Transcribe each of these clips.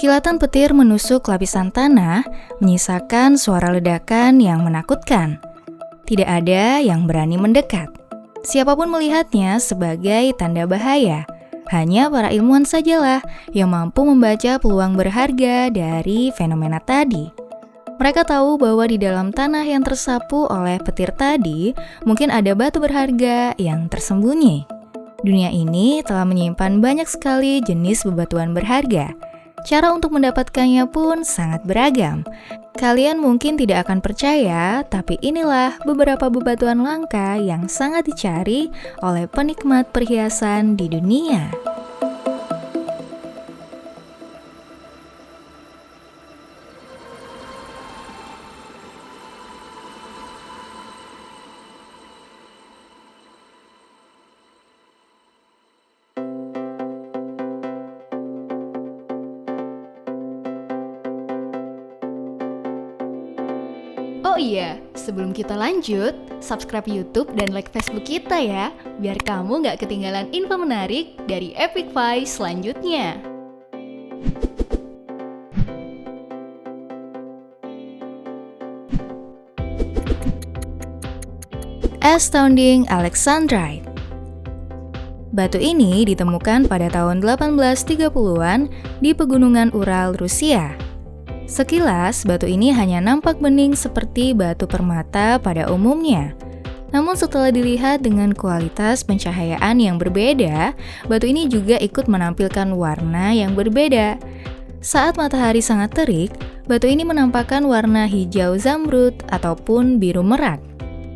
Kilatan petir menusuk lapisan tanah, menyisakan suara ledakan yang menakutkan. Tidak ada yang berani mendekat. Siapapun melihatnya sebagai tanda bahaya. Hanya para ilmuwan sajalah yang mampu membaca peluang berharga dari fenomena tadi. Mereka tahu bahwa di dalam tanah yang tersapu oleh petir tadi, mungkin ada batu berharga yang tersembunyi. Dunia ini telah menyimpan banyak sekali jenis bebatuan berharga. Cara untuk mendapatkannya pun sangat beragam. Kalian mungkin tidak akan percaya, tapi inilah beberapa bebatuan langka yang sangat dicari oleh penikmat perhiasan di dunia. Oh iya, sebelum kita lanjut, subscribe YouTube dan like Facebook kita ya, biar kamu nggak ketinggalan info menarik dari Epic Five selanjutnya. Astounding Alexandrite. Batu ini ditemukan pada tahun 1830-an di pegunungan Ural, Rusia. Sekilas, batu ini hanya nampak bening seperti batu permata pada umumnya. Namun setelah dilihat dengan kualitas pencahayaan yang berbeda, batu ini juga ikut menampilkan warna yang berbeda. Saat matahari sangat terik, batu ini menampakkan warna hijau zamrud ataupun biru merak.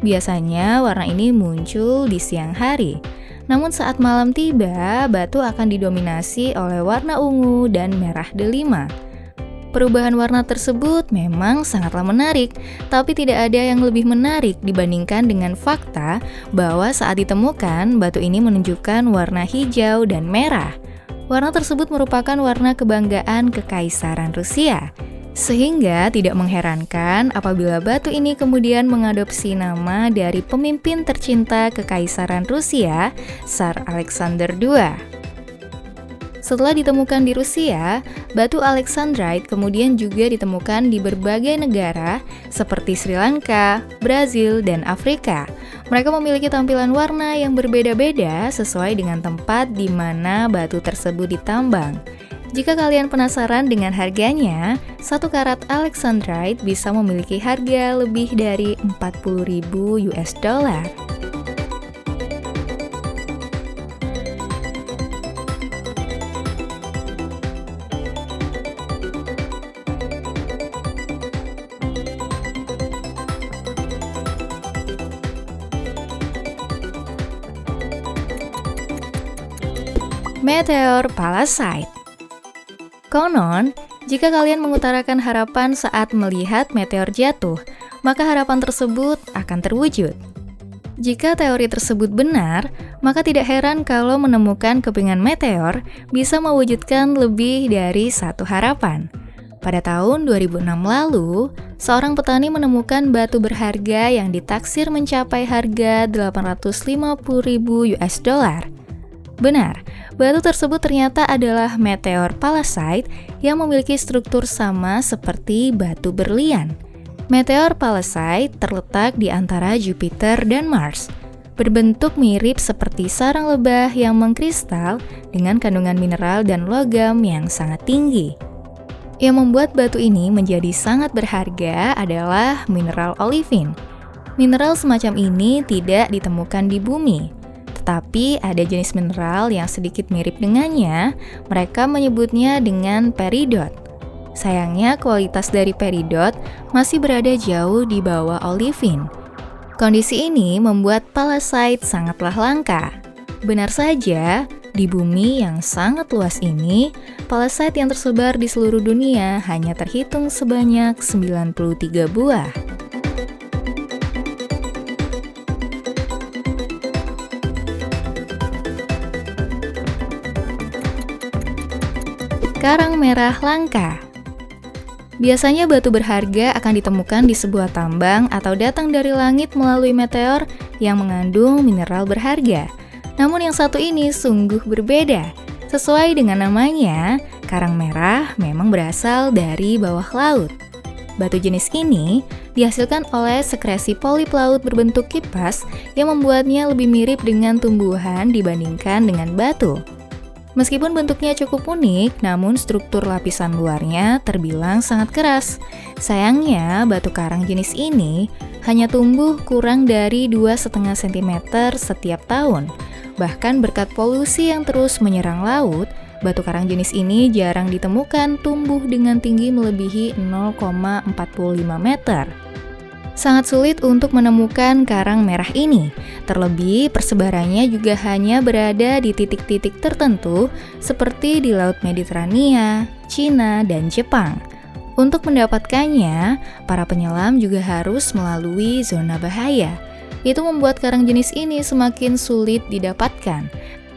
Biasanya warna ini muncul di siang hari. Namun saat malam tiba, batu akan didominasi oleh warna ungu dan merah delima. Perubahan warna tersebut memang sangatlah menarik, tapi tidak ada yang lebih menarik dibandingkan dengan fakta bahwa saat ditemukan, batu ini menunjukkan warna hijau dan merah. Warna tersebut merupakan warna kebanggaan Kekaisaran Rusia. Sehingga tidak mengherankan apabila batu ini kemudian mengadopsi nama dari pemimpin tercinta Kekaisaran Rusia, Tsar Alexander II. Setelah ditemukan di Rusia, batu Alexandrite kemudian juga ditemukan di berbagai negara seperti Sri Lanka, Brazil, dan Afrika. Mereka memiliki tampilan warna yang berbeda-beda sesuai dengan tempat di mana batu tersebut ditambang. Jika kalian penasaran dengan harganya, 1 karat Alexandrite bisa memiliki harga lebih dari 40.000 US dollar. Meteor Palisade. Konon, jika kalian mengutarakan harapan saat melihat meteor jatuh, maka harapan tersebut akan terwujud. Jika teori tersebut benar, maka tidak heran kalau menemukan kepingan meteor bisa mewujudkan lebih dari satu harapan. Pada tahun 2006 lalu, seorang petani menemukan batu berharga yang ditaksir mencapai harga 850.000 US dollar. Benar, batu tersebut ternyata adalah meteor Palisade yang memiliki struktur sama seperti batu berlian. Meteor Palisade terletak di antara Jupiter dan Mars. Berbentuk mirip seperti sarang lebah yang mengkristal dengan kandungan mineral dan logam yang sangat tinggi. Yang membuat batu ini menjadi sangat berharga adalah mineral olivin. Mineral semacam ini tidak ditemukan di bumi. Tapi ada jenis mineral yang sedikit mirip dengannya, mereka menyebutnya dengan peridot. Sayangnya kualitas dari peridot masih berada jauh di bawah olivin. Kondisi ini membuat Palisade sangatlah langka. Benar saja, di bumi yang sangat luas ini, Palisade yang tersebar di seluruh dunia hanya terhitung sebanyak 93 buah. Karang merah langka. Biasanya batu berharga akan ditemukan di sebuah tambang atau datang dari langit melalui meteor yang mengandung mineral berharga. Namun yang satu ini sungguh berbeda. Sesuai dengan namanya, karang merah memang berasal dari bawah laut. Batu jenis ini dihasilkan oleh sekresi polip laut berbentuk kipas yang membuatnya lebih mirip dengan tumbuhan dibandingkan dengan batu. Meskipun bentuknya cukup unik, namun struktur lapisan luarnya terbilang sangat keras. Sayangnya, batu karang jenis ini hanya tumbuh kurang dari 2,5 cm setiap tahun. Bahkan berkat polusi yang terus menyerang laut, batu karang jenis ini jarang ditemukan tumbuh dengan tinggi melebihi 0,45 meter. Sangat sulit untuk menemukan karang merah ini. Terlebih, persebarannya juga hanya berada di titik-titik tertentu seperti di Laut Mediterania, Cina, dan Jepang. Untuk mendapatkannya, para penyelam juga harus melalui zona bahaya. Itu membuat karang jenis ini semakin sulit didapatkan.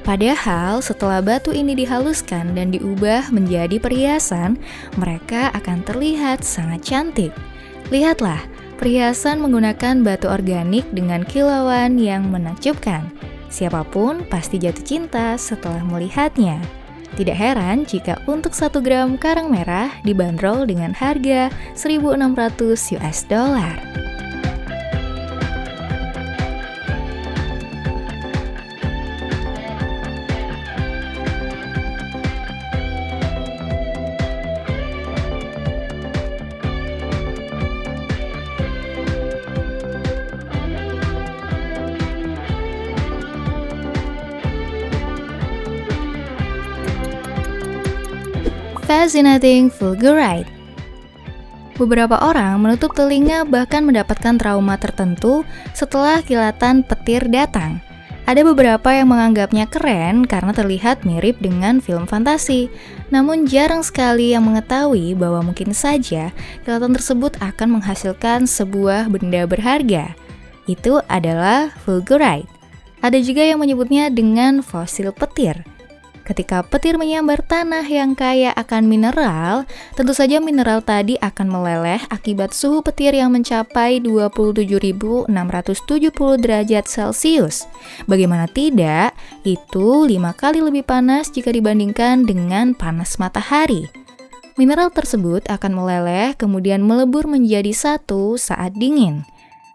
Padahal setelah batu ini dihaluskan dan diubah menjadi perhiasan, mereka akan terlihat sangat cantik. Lihatlah, perhiasan menggunakan batu organik dengan kilauan yang menakjubkan. Siapapun pasti jatuh cinta setelah melihatnya. Tidak heran jika untuk 1 gram karang merah dibanderol dengan harga $1.600. Fascinating fulgurite. Beberapa orang menutup telinga bahkan mendapatkan trauma tertentu setelah kilatan petir datang. Ada beberapa yang menganggapnya keren karena terlihat mirip dengan film fantasi. Namun jarang sekali yang mengetahui bahwa mungkin saja kilatan tersebut akan menghasilkan sebuah benda berharga. Itu adalah fulgurite. Ada juga yang menyebutnya dengan fosil petir. Ketika petir menyambar tanah yang kaya akan mineral, tentu saja mineral tadi akan meleleh akibat suhu petir yang mencapai 27.670 derajat Celcius. Bagaimana tidak, itu 5 kali lebih panas jika dibandingkan dengan panas matahari. Mineral tersebut akan meleleh kemudian melebur menjadi satu saat dingin.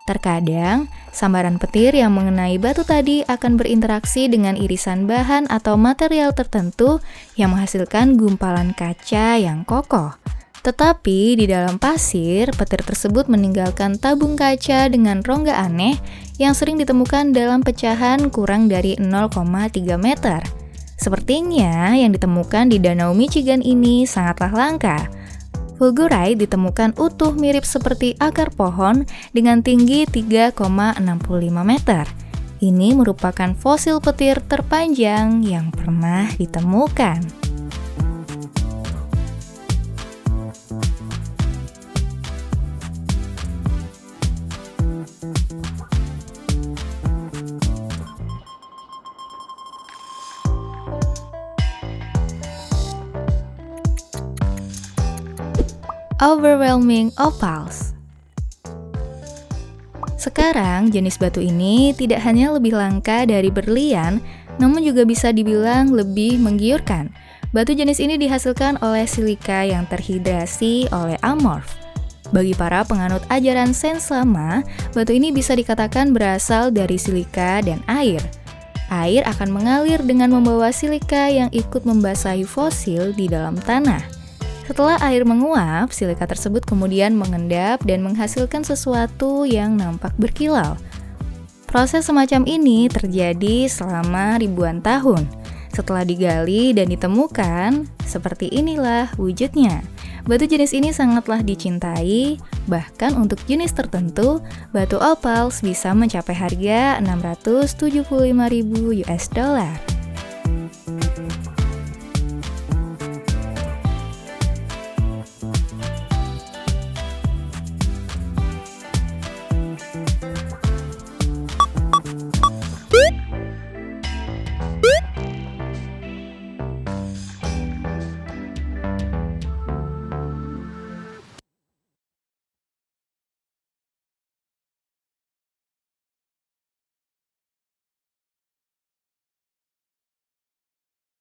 Terkadang, sambaran petir yang mengenai batu tadi akan berinteraksi dengan irisan bahan atau material tertentu yang menghasilkan gumpalan kaca yang kokoh. Tetapi di dalam pasir, petir tersebut meninggalkan tabung kaca dengan rongga aneh yang sering ditemukan dalam pecahan kurang dari 0,3 meter. Sepertinya yang ditemukan di Danau Michigan ini sangatlah langka. Fulgurite ditemukan utuh mirip seperti akar pohon dengan tinggi 3,65 meter. Ini merupakan fosil petir terpanjang yang pernah ditemukan. Overwhelming opals. Sekarang jenis batu ini tidak hanya lebih langka dari berlian, namun juga bisa dibilang lebih menggiurkan. Batu jenis ini dihasilkan oleh silika yang terhidrasi oleh amorf. Bagi para penganut ajaran sains lama, batu ini bisa dikatakan berasal dari silika dan air. Air akan mengalir dengan membawa silika yang ikut membasahi fosil di dalam tanah. Setelah air menguap, silika tersebut kemudian mengendap dan menghasilkan sesuatu yang nampak berkilau. Proses semacam ini terjadi selama ribuan tahun. Setelah digali dan ditemukan, seperti inilah wujudnya. Batu jenis ini sangatlah dicintai, bahkan untuk jenis tertentu, batu opals bisa mencapai harga $675.000.